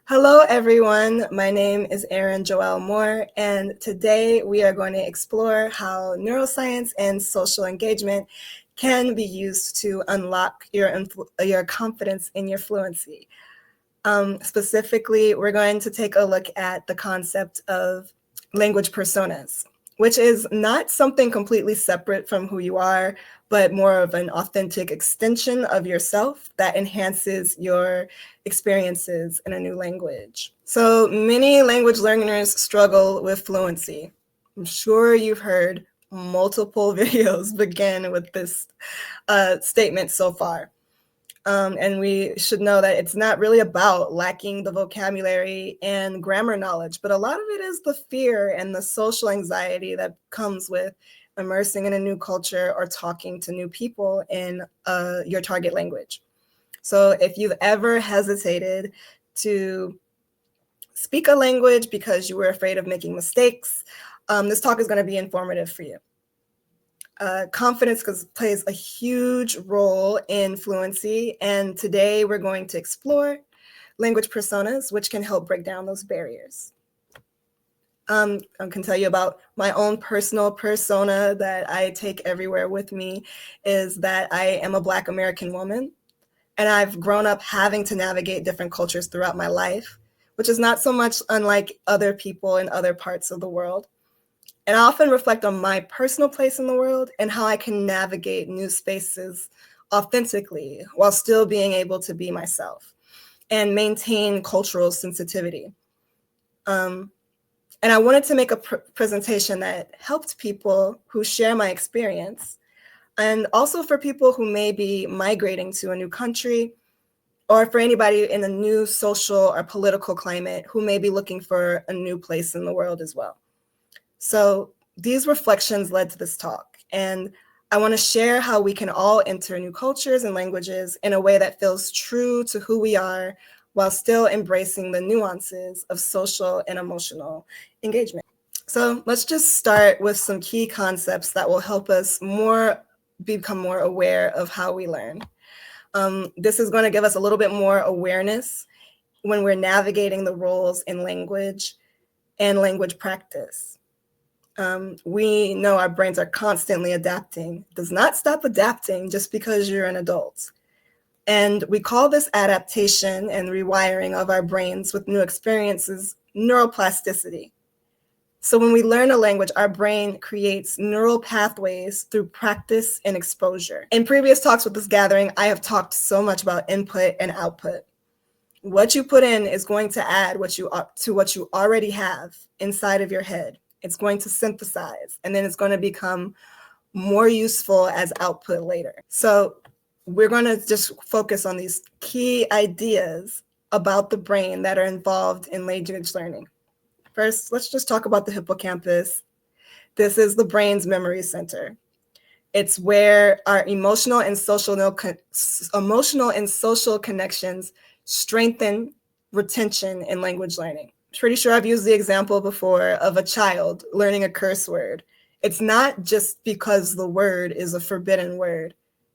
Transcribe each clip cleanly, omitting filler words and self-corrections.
Hello, everyone. My name is Erin Joelle Moore, and today we are going to explore how neuroscience and social engagement can be used to unlock your confidence in your fluency. Specifically, we're going to take a look at the concept of language personas, which is not something completely separate from who you are, but more of an authentic extension of yourself that enhances your experiences in a new language. So many language learners struggle with fluency. I'm sure you've heard multiple videos begin with this statement so far. And we should know that it's not really about lacking the vocabulary and grammar knowledge, but a lot of it is the fear and the social anxiety that comes with immersing in a new culture or talking to new people in your target language. So if you've ever hesitated to speak a language because you were afraid of making mistakes, this talk is going to be informative for you. Confidence plays a huge role in fluency, and today we're going to explore language personas, which can help break down those barriers. I can tell you about my own personal persona that I take everywhere with me is that I am a Black American woman, and I've grown up having to navigate different cultures throughout my life, which is not so much unlike other people in other parts of the world. And I often reflect on my personal place in the world and how I can navigate new spaces authentically while still being able to be myself and maintain cultural sensitivity. And I wanted to make a presentation that helped people who share my experience, and also for people who may be migrating to a new country, or for anybody in a new social or political climate who may be looking for a new place in the world as well. So these reflections led to this talk, and I want to share how we can all enter new cultures and languages in a way that feels true to who we are while still embracing the nuances of social and emotional engagement. So let's just start with some key concepts that will help us become more aware of how we learn. This is going to give us a little bit more awareness when we're navigating the roles in language and language practice. We know our brains are constantly adapting. It does not stop adapting just because you're an adult. And we call this adaptation and rewiring of our brains with new experiences neuroplasticity. So when we learn a language, our brain creates neural pathways through practice and exposure. In previous talks with this gathering, I have talked so much about input and output. What you put in is going to add to what you already have inside of your head. It's going to synthesize, and then it's going to become more useful as output later. So we're going to just focus on these key ideas about the brain that are involved in language learning. First, let's just talk about the hippocampus. This is the brain's memory center. It's where our emotional and social connections strengthen retention in language learning. Pretty sure I've used the example before of a child learning a curse word. It's not just because the word is a forbidden word.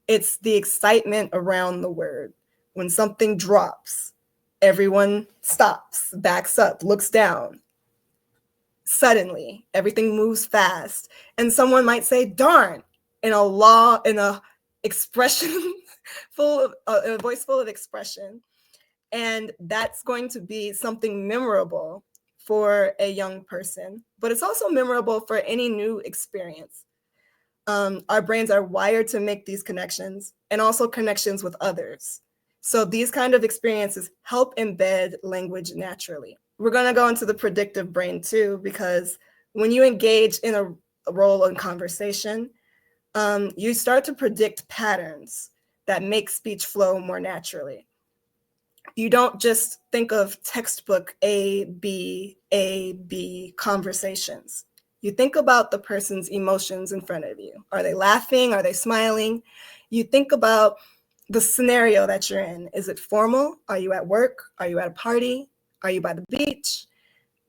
It's the excitement around the word. When something drops, everyone stops, backs up, looks down. Suddenly, everything moves fast, and someone might say, darn, in a expression a voice full of expression. And that's going to be something memorable for a young person, but it's also memorable for any new experience. Our brains are wired to make these connections and also connections with others. So these kind of experiences help embed language naturally. We're going to go into the predictive brain too, because when you engage in a role in conversation, you start to predict patterns that make speech flow more naturally. You don't just think of textbook A, B conversations. You think about the person's emotions in front of you. Are they laughing? Are they smiling? You think about the scenario that you're in. Is it formal? Are you at work? Are you at a party? Are you by the beach?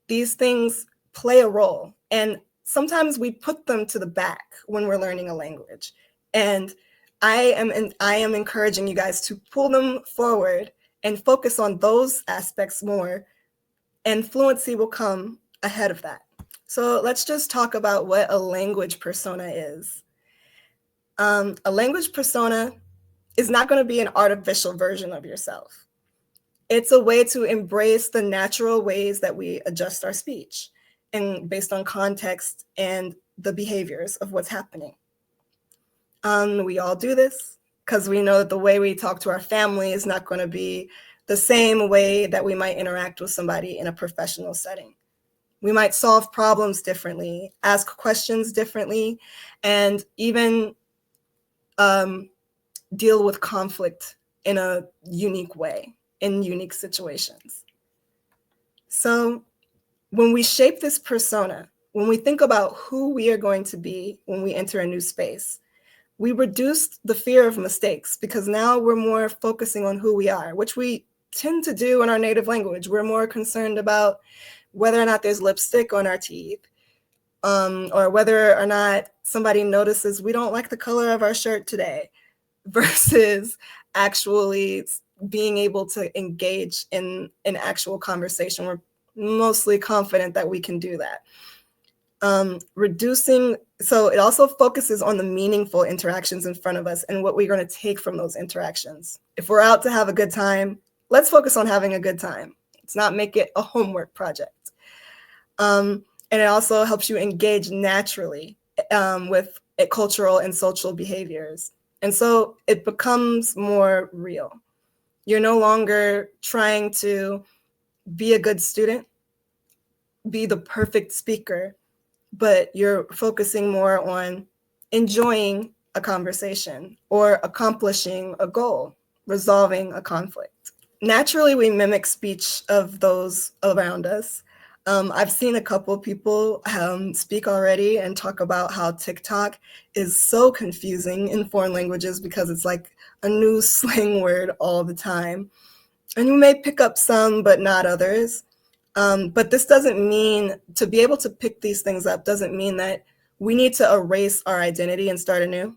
These things play a role. And sometimes we put them to the back when we're learning a language. And I am encouraging you guys to pull them forward and focus on those aspects more, and fluency will come ahead of that. So let's just talk about what a language persona is. A language persona is not going to be an artificial version of yourself. It's a way to embrace the natural ways that we adjust our speech, and based on context and the behaviors of what's happening. We all do this because we know that the way we talk to our family is not going to be the same way that we might interact with somebody in a professional setting. We might solve problems differently, ask questions differently, and even deal with conflict in a unique way, in unique situations. So when we shape this persona, when we think about who we are going to be when we enter a new space, we reduce the fear of mistakes because now we're more focusing on who we are, which we tend to do in our native language. We're more concerned about whether or not there's lipstick on our teeth, or whether or not somebody notices we don't like the color of our shirt today, versus actually being able to engage in an actual conversation. We're mostly confident that we can do that. So it also focuses on the meaningful interactions in front of us and what we're going to take from those interactions. If we're out to have a good time, let's focus on having a good time. Let's not make it a homework project. And it also helps you engage naturally with cultural and social behaviors. And so it becomes more real. You're no longer trying to be a good student, be the perfect speaker, but you're focusing more on enjoying a conversation or accomplishing a goal, resolving a conflict. Naturally, we mimic speech of those around us. I've seen a couple of people speak already and talk about how TikTok is so confusing in foreign languages because it's like a new slang word all the time. And you may pick up some, but not others. But this doesn't mean, to be able to pick these things up doesn't mean that we need to erase our identity and start anew.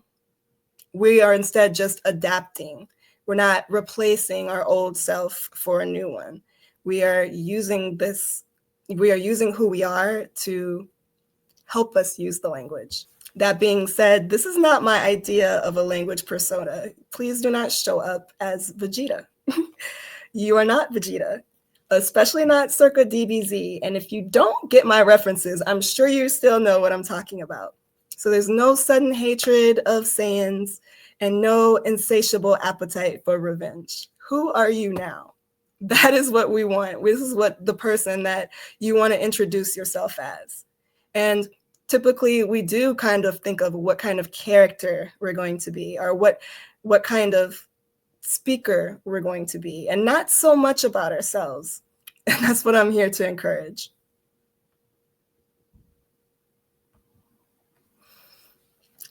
We are instead just adapting. We're not replacing our old self for a new one. We are using who we are to help us use the language. That being said, this is not my idea of a language persona. Please do not show up as Vegeta. You are not Vegeta, especially not circa DBZ. And if you don't get my references, I'm sure you still know what I'm talking about. So there's no sudden hatred of Saiyans and no insatiable appetite for revenge. Who are you now? That is what we want. This is what the person that you want to introduce yourself as. And typically we do kind of think of what kind of character we're going to be, or what kind of speaker we're going to be, and not so much about ourselves. And that's what I'm here to encourage.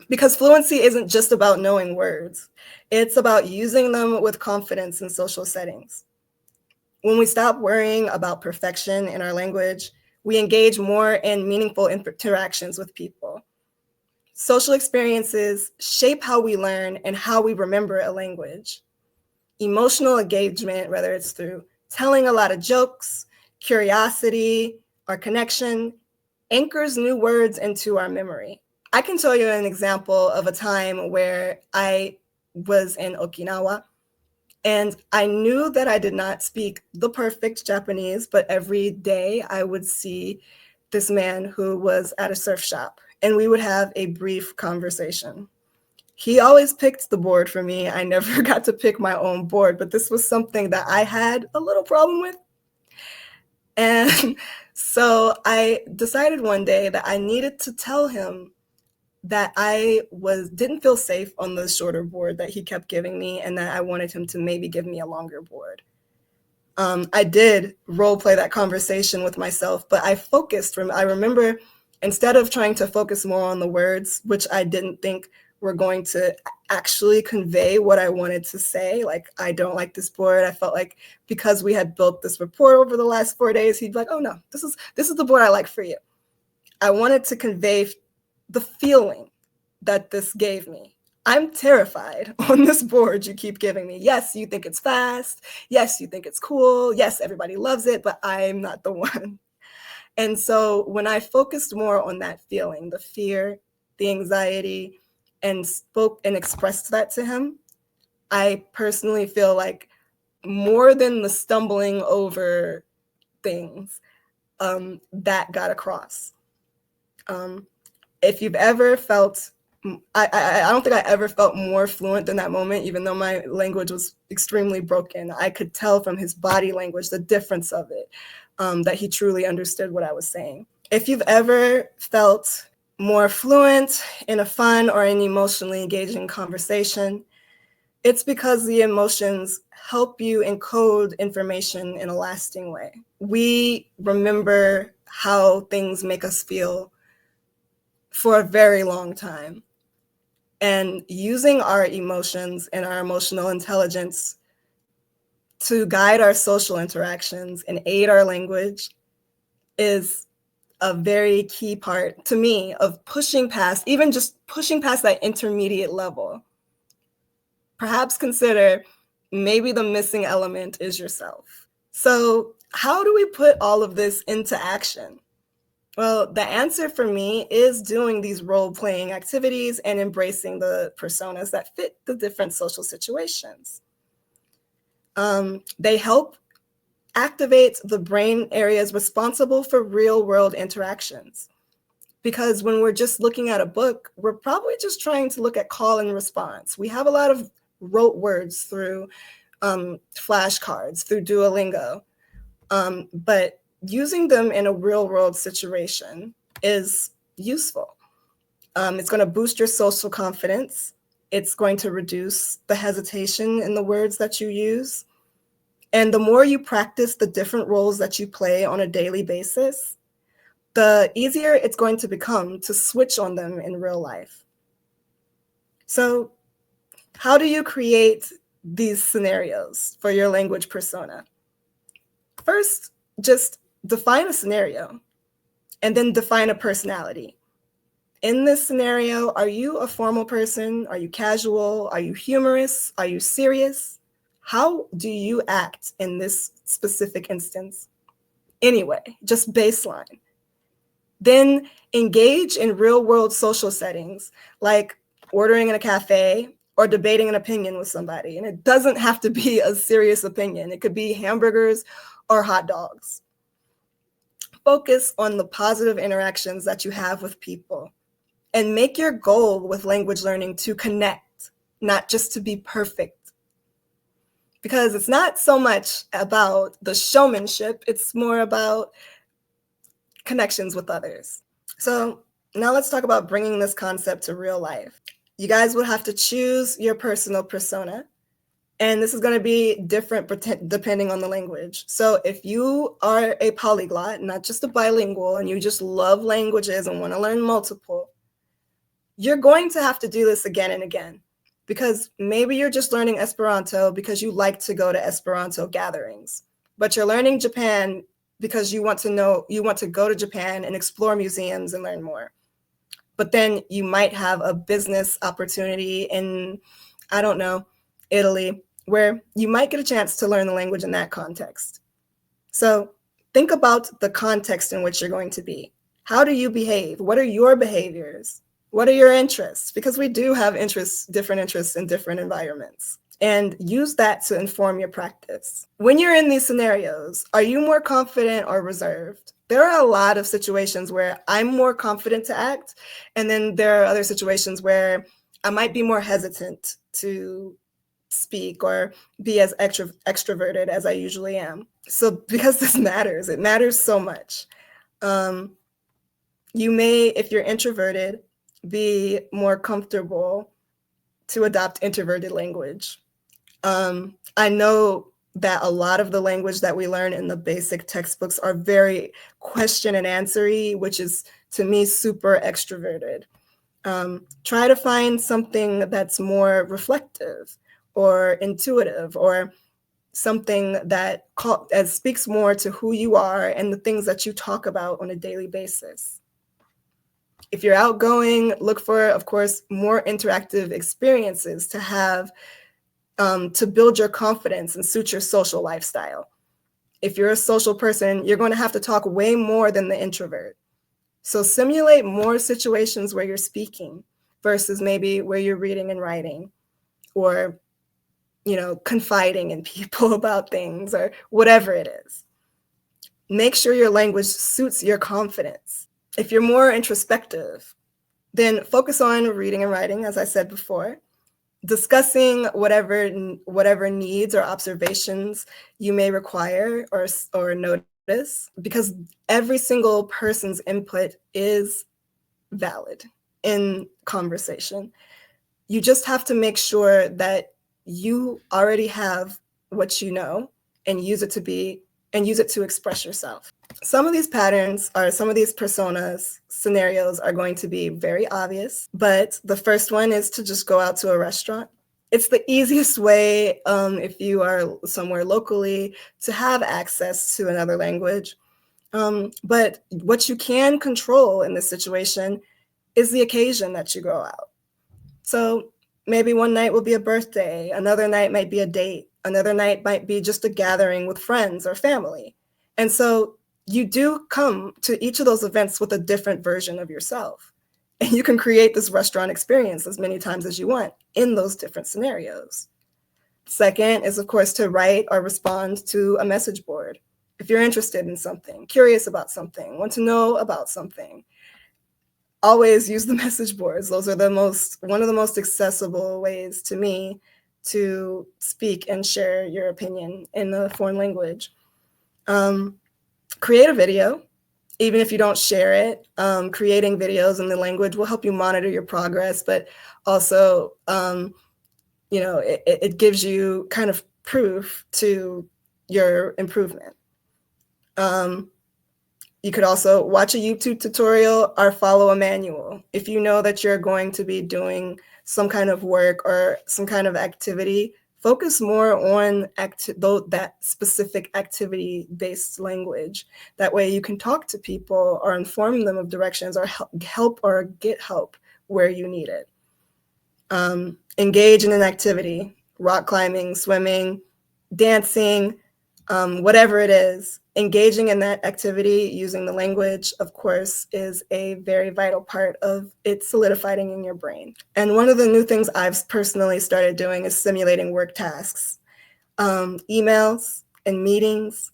Because fluency isn't just about knowing words. It's about using them with confidence in social settings. When we stop worrying about perfection in our language, we engage more in meaningful interactions with people. Social experiences shape how we learn and how we remember a language. Emotional engagement, whether it's through telling a lot of jokes, curiosity, or connection, anchors new words into our memory. I can tell you an example of a time where I was in Okinawa, and I knew that I did not speak the perfect Japanese, but every day I would see this man who was at a surf shop, and we would have a brief conversation. He always picked the board for me. I never got to pick my own board, but this was something that I had a little problem with. And so I decided one day that I needed to tell him that I didn't feel safe on the shorter board that he kept giving me, and that I wanted him to maybe give me a longer board. I did role play that conversation with myself, but I remember, instead of trying to focus more on the words, which I didn't think were going to actually convey what I wanted to say, like, I don't like this board. I felt like because we had built this rapport over the last 4 days, he'd be like, oh no, this is the board I like for you. I wanted to convey the feeling that this gave me. I'm terrified on this board you keep giving me. Yes, you think it's fast. Yes, you think it's cool. Yes, everybody loves it, but I'm not the one. And so when I focused more on that feeling, the fear, the anxiety, and spoke and expressed that to him, I personally feel like more than the stumbling over things, that got across. If you've ever felt, I don't think I ever felt more fluent than that moment, even though my language was extremely broken. I could tell from his body language the difference of it, that he truly understood what I was saying. If you've ever felt more fluent in a fun or an emotionally engaging conversation, it's because the emotions help you encode information in a lasting way. We remember how things make us feel for a very long time. And using our emotions and our emotional intelligence to guide our social interactions and aid our language is a very key part to me of pushing past, even just pushing past that intermediate level. Perhaps consider maybe the missing element is yourself. So, how do we put all of this into action? Well, the answer for me is doing these role-playing activities and embracing the personas that fit the different social situations. They help activate the brain areas responsible for real-world interactions. Because when we're just looking at a book, we're probably just trying to look at call and response. We have a lot of rote words through flashcards, through Duolingo, but using them in a real world situation is useful. It's going to boost your social confidence. It's going to reduce the hesitation in the words that you use. And the more you practice the different roles that you play on a daily basis, the easier it's going to become to switch on them in real life. So, how do you create these scenarios for your language persona? First, just define a scenario and then define a personality. In this scenario, are you a formal person? Are you casual? Are you humorous? Are you serious? How do you act in this specific instance? Anyway, just baseline. Then engage in real world social settings like ordering in a cafe or debating an opinion with somebody. And it doesn't have to be a serious opinion. It could be hamburgers or hot dogs. Focus on the positive interactions that you have with people and make your goal with language learning to connect, not just to be perfect. Because it's not so much about the showmanship, it's more about connections with others. So now let's talk about bringing this concept to real life. You guys will have to choose your personal persona, and this is going to be different depending on the language. So if you are a polyglot, not just a bilingual, and you just love languages and want to learn multiple, you're going to have to do this again and again, because maybe you're just learning Esperanto because you like to go to Esperanto gatherings, but you're learning Japan because you want to go to Japan and explore museums and learn more. But then you might have a business opportunity in, I don't know, Italy, where you might get a chance to learn the language in that context. So think about the context in which you're going to be. How do you behave? What are your behaviors? What are your interests? Because we do have different interests in different environments. And use that to inform your practice. When you're in these scenarios, are you more confident or reserved? There are a lot of situations where I'm more confident to act, and then there are other situations where I might be more hesitant to speak or be as extroverted as I usually am. So because this matters, it matters so much. You may, if you're introverted, be more comfortable to adopt introverted language. I know that a lot of the language that we learn in the basic textbooks are very question and answery, which is, to me, super extroverted. Try to find something that's more reflective or intuitive, or something that speaks more to who you are and the things that you talk about on a daily basis. If you're outgoing, look for, of course, more interactive experiences to have to build your confidence and suit your social lifestyle. If you're a social person, you're going to have to talk way more than the introvert. So simulate more situations where you're speaking versus maybe where you're reading and writing, or confiding in people about things, or whatever it is. Make sure your language suits your confidence. If you're more introspective, then focus on reading and writing, as I said before, discussing whatever needs or observations you may require or notice, because every single person's input is valid in conversation. You just have to make sure that you already have what you know and use it to express yourself. Some of these patterns, or some of these personas, scenarios, are going to be very obvious, but the first one is to just go out to a restaurant. It's the easiest way, if you are somewhere locally, to have access to another language. But what you can control in this situation is the occasion that you go out. So maybe one night will be a birthday, another night might be a date, another night might be just a gathering with friends or family. And so you do come to each of those events with a different version of yourself. And you can create this restaurant experience as many times as you want in those different scenarios. Second is, of course, to write or respond to a message board. If you're interested in something, curious about something, want to know about something, always use the message boards. Those are one of the most accessible ways to me to speak and share your opinion in a foreign language. Create a video, even if you don't share it. Creating videos in the language will help you monitor your progress, but also, it gives you kind of proof to your improvement. You could also watch a YouTube tutorial or follow a manual. If you know that you're going to be doing some kind of work or some kind of activity, focus more on that specific activity-based language. That way you can talk to people or inform them of directions, or help or get help where you need it. Engage in an activity, rock climbing, swimming, dancing, whatever it is. Engaging in that activity using the language, of course, is a very vital part of it solidifying in your brain. And one of the new things I've personally started doing is simulating work tasks, emails and meetings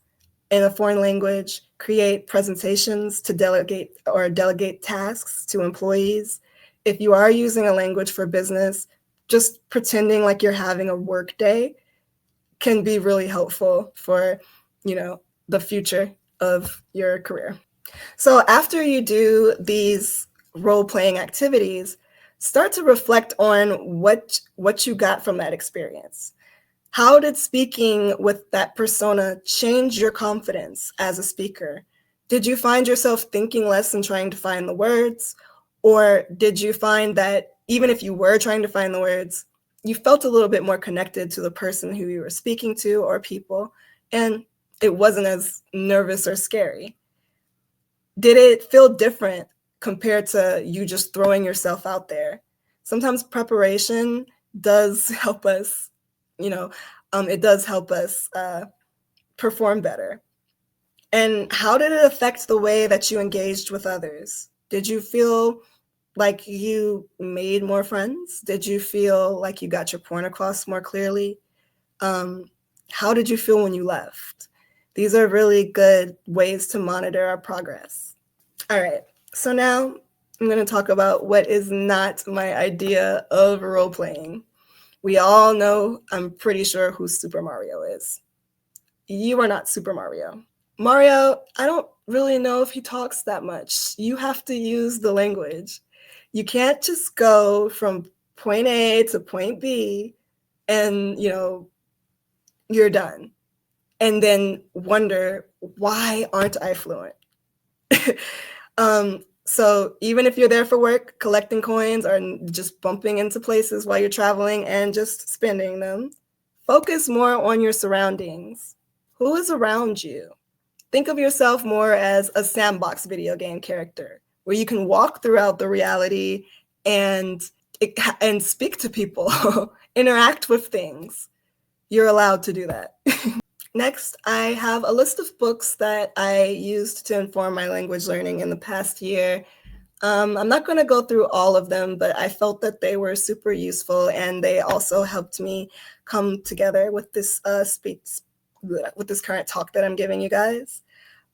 in a foreign language, create presentations to delegate tasks to employees. If you are using a language for business, just pretending like you're having a work day can be really helpful for, the future of your career. So after you do these role-playing activities, start to reflect on what you got from that experience. How did speaking with that persona change your confidence as a speaker? Did you find yourself thinking less and trying to find the words? Or did you find that even if you were trying to find the words, you felt a little bit more connected to the person who you were speaking to or people, and it wasn't as nervous or scary? Did it feel different compared to you just throwing yourself out there? Sometimes preparation does help us, it does help us perform better. And how did it affect the way that you engaged with others? Did you feel like you made more friends? Did you feel like you got your point across more clearly? How did you feel when you left? These are really good ways to monitor our progress. All right, so now I'm going to talk about what is not my idea of role-playing. We all know, I'm pretty sure, who Super Mario is. You are not Super Mario. Mario, I don't really know if he talks that much. You have to use the language. You can't just go from point A to point B and, you're done. And then wonder, why aren't I fluent? So even if you're there for work, collecting coins, or just bumping into places while you're traveling and just spending them, focus more on your surroundings. Who is around you? Think of yourself more as a sandbox video game character. where you can walk throughout the reality and speak to people, interact with things. You're allowed to do that. Next, I have a list of books that I used to inform my language learning in the past year. I'm not going to go through all of them, but I felt that they were super useful, and they also helped me come together with this with this current talk that I'm giving you guys.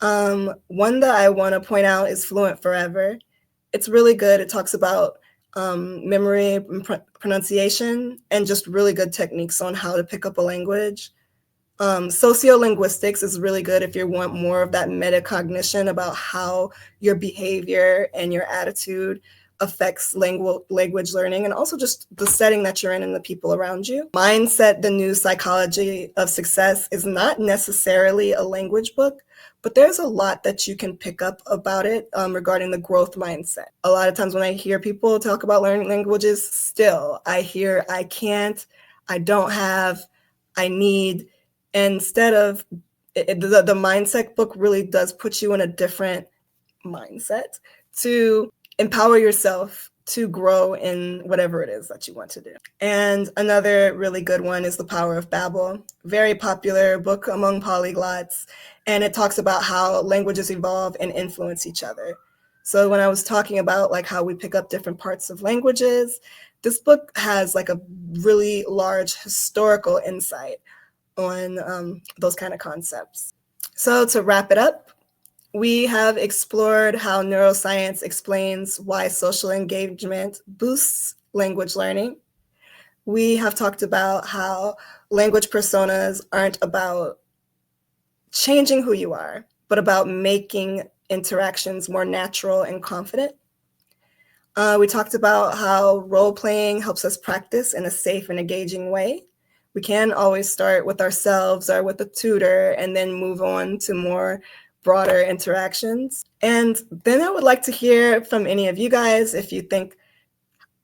One that I want to point out is Fluent Forever. It's really good. It talks about memory and pronunciation and just really good techniques on how to pick up a language. Sociolinguistics is really good if you want more of that metacognition about how your behavior and your attitude affects language learning, and also just the setting that you're in and the people around you. Mindset, the New Psychology of Success is not necessarily a language book, but there's a lot that you can pick up about it regarding the growth mindset. A lot of times when I hear people talk about learning languages, still, I hear I can't, I don't have, I need. Instead of the mindset book really does put you in a different mindset to empower yourself to grow in whatever it is that you want to do. And another really good one is The Power of Babel, very popular book among polyglots, and it talks about how languages evolve and influence each other. So when I was talking about like how we pick up different parts of languages, this book has like a really large historical insight on those kind of concepts. So to wrap it up, we have explored how neuroscience explains why social engagement boosts language learning. We have talked about how language personas aren't about changing who you are, but about making interactions more natural and confident. We talked about how role-playing helps us practice in a safe and engaging way. We can always start with ourselves or with a tutor and then move on to more broader interactions. And then I would like to hear from any of you guys if you think,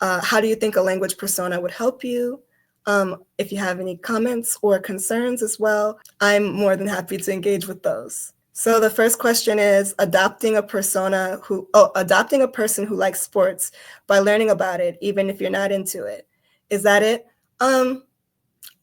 how do you think a language persona would help you? If you have any comments or concerns as well, I'm more than happy to engage with those. So the first question is adopting a person who likes sports by learning about it, even if you're not into it. Is that it?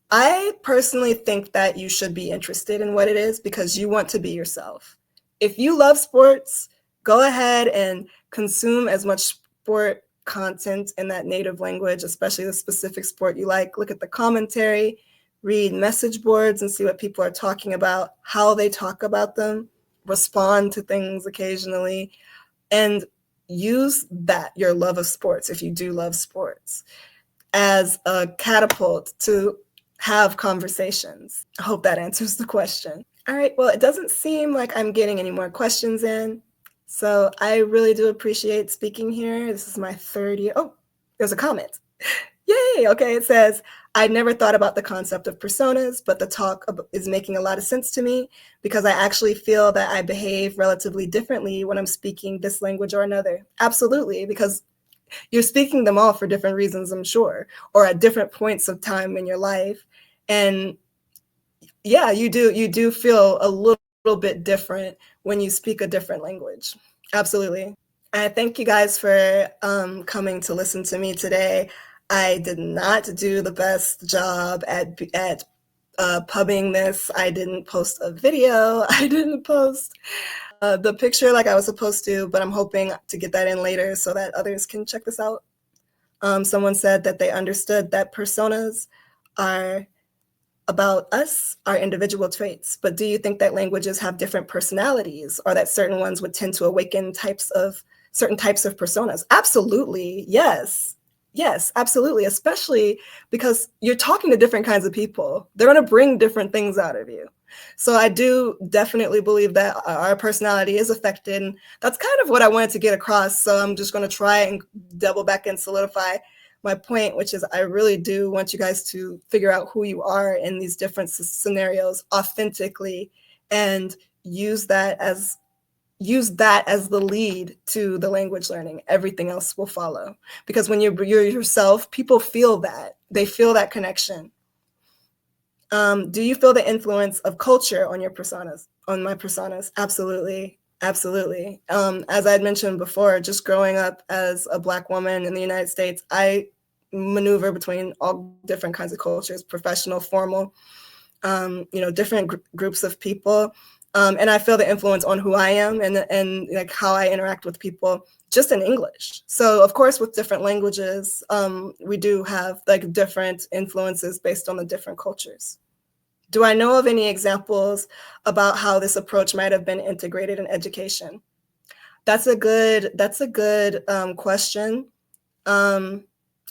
I personally think that you should be interested in what it is because you want to be yourself. If you love sports, go ahead and consume as much sport content in that native language, especially the specific sport you like. Look at the commentary, read message boards and see what people are talking about, how they talk about them, respond to things occasionally, and use that, your love of sports, if you do love sports, as a catapult to have conversations. I hope that answers the question. All right, well, it doesn't seem like I'm getting any more questions in, so I really do appreciate speaking here. This is my third year. Oh, there's a comment. Yay, okay, it says, I never thought about the concept of personas, but the talk is making a lot of sense to me because I actually feel that I behave relatively differently when I'm speaking this language or another. Absolutely, because you're speaking them all for different reasons, I'm sure, or at different points of time in your life. And yeah, you do feel a little bit different when you speak a different language. Absolutely. I thank you guys for coming to listen to me today. I did not do the best job at pubbing this. I didn't post a video. I didn't post the picture like I was supposed to, but I'm hoping to get that in later so that others can check this out. Someone said that they understood that personas are about us, our individual traits, but do you think that languages have different personalities or that certain ones would tend to awaken certain types of personas? Absolutely, yes. Yes, absolutely, especially because you're talking to different kinds of people. They're going to bring different things out of you. So I do definitely believe that our personality is affected. And that's kind of what I wanted to get across. So I'm just going to try and double back and solidify my point, which is I really do want you guys to figure out who you are in these different scenarios authentically and use that as the lead to the language learning. Everything else will follow. Because when you're yourself, people feel that. They feel that connection. Do you feel the influence of culture on your personas, on my personas? Absolutely. Absolutely. As I had mentioned before, just growing up as a Black woman in the United States, I maneuver between all different kinds of cultures, professional, formal, different groups of people. And I feel the influence on who I am and like how I interact with people just in English. So of course, with different languages, we do have like different influences based on the different cultures. Do I know of any examples about how this approach might have been integrated in education? That's a good question. Um,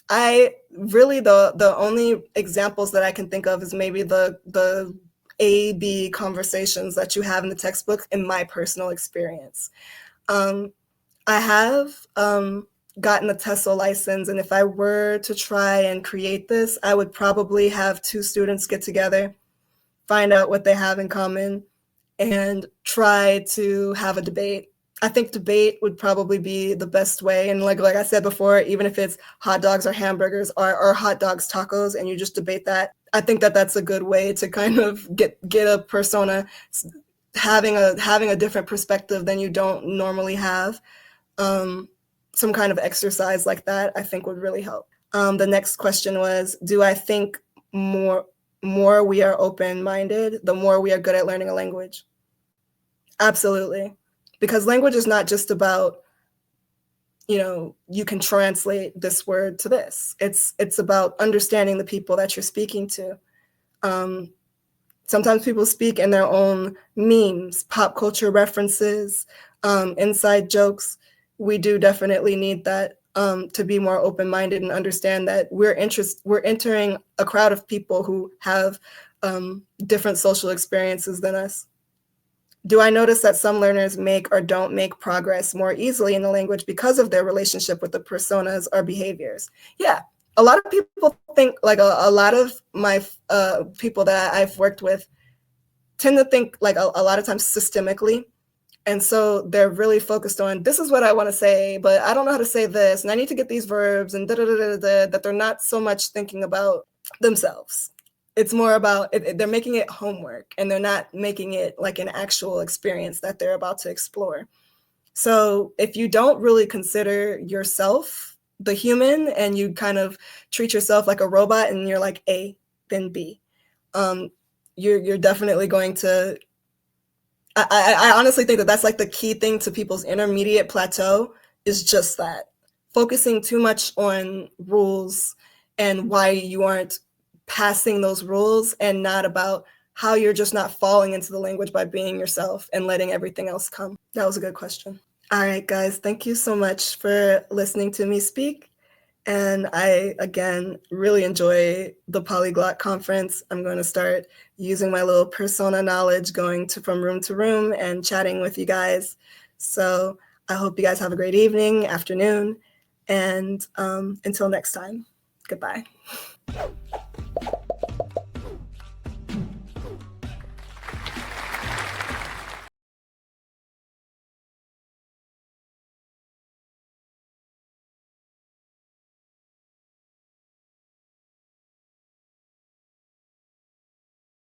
I really the only examples that I can think of is maybe the A-B conversations that you have in the textbook in my personal experience. Um, I have gotten a TESOL license, and if I were to try and create this, I would probably have two students get together, find out what they have in common, and try to have a debate. I think debate would probably be the best way. And like I said before, even if it's hot dogs or hamburgers or hot dogs, tacos, and you just debate that, I think that that's a good way to kind of get a persona having a different perspective than you don't normally have. Some kind of exercise like that, I think would really help. The next question was, do I think more we are open-minded, the more we are good at learning a language? Absolutely. Because language is not just about, you can translate this word to this. It's about understanding the people that you're speaking to. Sometimes people speak in their own memes, pop culture references, inside jokes. We do definitely need that to be more open-minded and understand that we're entering a crowd of people who have different social experiences than us. Do I notice that some learners make or don't make progress more easily in the language because of their relationship with the personas or behaviors? Yeah, a lot of people think, like a lot of my people that I've worked with tend to think like a lot of times systemically. And so they're really focused on, this is what I want to say, but I don't know how to say this, and I need to get these verbs, and that they're not so much thinking about themselves. It's more about, they're making it homework, and they're not making it like an actual experience that they're about to explore. So if you don't really consider yourself the human, and you kind of treat yourself like a robot, and you're like A, then B, you're definitely going to, I honestly think that that's like the key thing to people's intermediate plateau, is just that. Focusing too much on rules and why you aren't passing those rules, and not about how you're just not falling into the language by being yourself and letting everything else come. That was a good question. All right, guys, thank you so much for listening to me speak. And I, again, really enjoy the Polyglot Conference. I'm going to start using my little persona knowledge, going from room to room and chatting with you guys. So I hope you guys have a great evening, afternoon, and until next time, goodbye.